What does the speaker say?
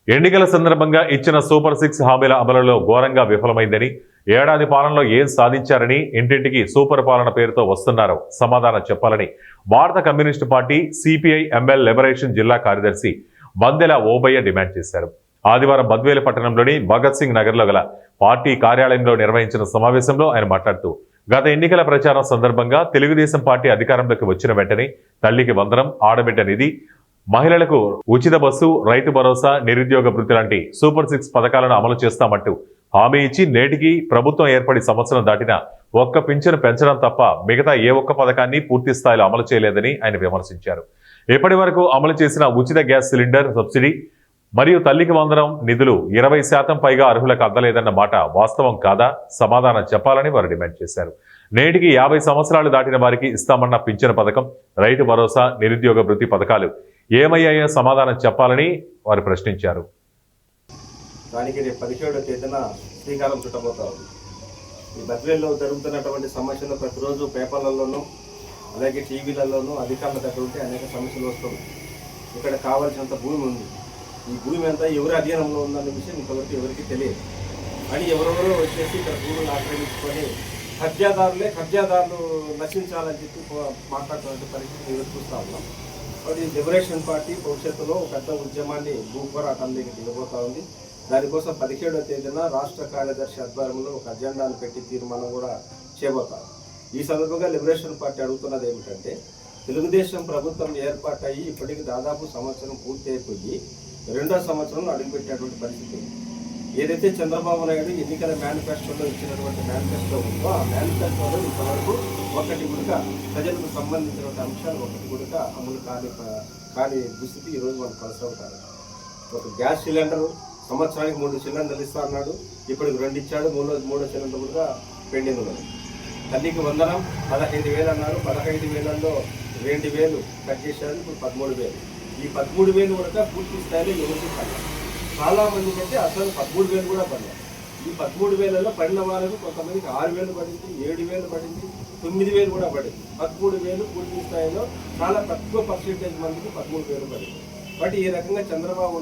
ఎన్నికల సందర్భంగా ఇచ్చిన సూపర్ 6 హామీల అమలులో ఘోరంగా విఫలమైందని, ఏడాది పాలనలో ఏం సాధించారని, ఇంటింటికి సూపర్ పాలన పేరుతో వస్తున్నారో సమాధానం చెప్పాలని భారత communist party CPI ML liberation జిల్లా కార్యదర్శి వందెల ఓబయ్య డిమాండ్ చేశారు. ఆదివారం బద్వేలు పట్టణంలోని భగత్ సింగ్ నగర్లో గల పార్టీ కార్యాలయంలో నిర్వహించిన సమావేశంలో ఆయన మాట్లాడుతూ, గత ఎన్నికల ప్రచారం సందర్భంగా తెలుగుదేశం పార్టీ అధికారంలోకి వచ్చిన వెంటనే తల్లికి వందనం, ఆడబిడ్డ నిధి, మహిళలకు ఉచిత బస్సు, రైతు భరోసా, నిరుద్యోగ భృతి లాంటి సూపర్ 6 పథకాలను అమలు చేస్తామంటూ హామీ ఇచ్చి నేటికి ప్రభుత్వం ఏర్పడి సంవత్సరం దాటినా ఒక్క పింఛను పెంచడం తప్ప మిగతా ఏ ఒక్క పథకాన్ని పూర్తి స్థాయిలో అమలు చేయలేదని ఆయన విమర్శించారు. ఇప్పటి వరకు అమలు చేసిన ఉచిత గ్యాస్ సిలిండర్ సబ్సిడీ మరియు తల్లికి వందనం నిధులు 20% పైగా అర్హులకు అందలేదన్న మాట వాస్తవం కాదా? సమాధానం చెప్పాలని వారు డిమాండ్ చేశారు. నేటికి 50 సంవత్సరాలు దాటిన వారికి ఇస్తామన్న పింఛను పథకం, రైతు భరోసా, నిరుద్యోగ భృతి పథకాలు ఏమయ్యాయో సమాధానం చెప్పాలని వారు ప్రశ్నించారు. దానికి రేపు 17వ తేదీన శ్రీకారం చుట్టబోతా ఉంది. ఈ బద్వేల్లో జరుగుతున్నటువంటి సమస్యలు ప్రతిరోజు పేపర్లలోనూ అలాగే టీవీలలోనూ అధికారుల దగ్గర ఉంటే అనేక సమస్యలు వస్తున్నాయి. ఇక్కడ కావాల్సినంత భూమి ఉంది. ఈ భూమి అంతా ఎవరి అధీనంలో ఉందన్న విషయం ఇంతవరకు ఎవరికి తెలియదు. అని ఎవరెవరో వచ్చేసి ఇక్కడ భూములు ఆక్రమించుకొని కబ్జాదారులు నశించాలని చెప్పి మాట్లాడుతున్న పరిస్థితి ఎదురు చూస్తూ ఉన్నాం. అది లిబరేషన్ పార్టీ భవిష్యత్తులో పెద్ద ఉద్యమాన్ని భూపోరాటానికి దిగబోతా ఉంది. దానికోసం 17వ తేదీన రాష్ట్ర కార్యదర్శి ఆధ్వర్యంలో ఒక అజెండాను పెట్టి తీర్మానం కూడా చేయబోతారు. ఈ సందర్భంగా లిబరేషన్ పార్టీ అడుగుతున్నది ఏమిటంటే, తెలుగుదేశం ప్రభుత్వం ఏర్పాటయ్యి ఇప్పటికి దాదాపు సంవత్సరం పూర్తి అయిపోయి 2వ సంవత్సరంలో అడుగుపెట్టినటువంటి పరిస్థితి. ఏదైతే చంద్రబాబు నాయుడు ఎన్నికల మేనిఫెస్టోలో ఇచ్చినటువంటి మేనిఫెస్టో ఉందో ఆ మేనిఫెస్టోలో ఇంతవరకు ఒకటి కూడా ప్రజలకు సంబంధించినటువంటి అంశాలు ఒకటి కూడా అమలు కాని దుస్థితి ఈరోజు మనం కొనసాగుతారు. ఒక గ్యాస్ సిలిండరు సంవత్సరానికి 3 సిలిండర్లు ఇస్తా అన్నాడు, ఇప్పటికి 2 ఇచ్చాడు, మూడో సిలిండర్ కూడా పెండింగ్ ఉన్నది. తల్లికి వందనం 15,000 అన్నారు, 15,000లో 2,000 కట్ చేశారు, ఇప్పుడు 13,000. ఈ 13,000 కూడా పూర్తి స్థాయిలో ఎవరికి పడలేదు. చాలా మందికి అయితే అసలు 13,000 కూడా పడలేదు. ఈ 13,000లో పడిన వాళ్ళకు కొంతమందికి 6,000 పడింది, 7,000 పడింది, 9,000 కూడా పడింది. 13,000 పూర్తి స్థాయిలో చాలా తక్కువ పర్సెంటేజ్ మందికి 13,000 పడింది. బట్ ఈ రకంగా చంద్రబాబు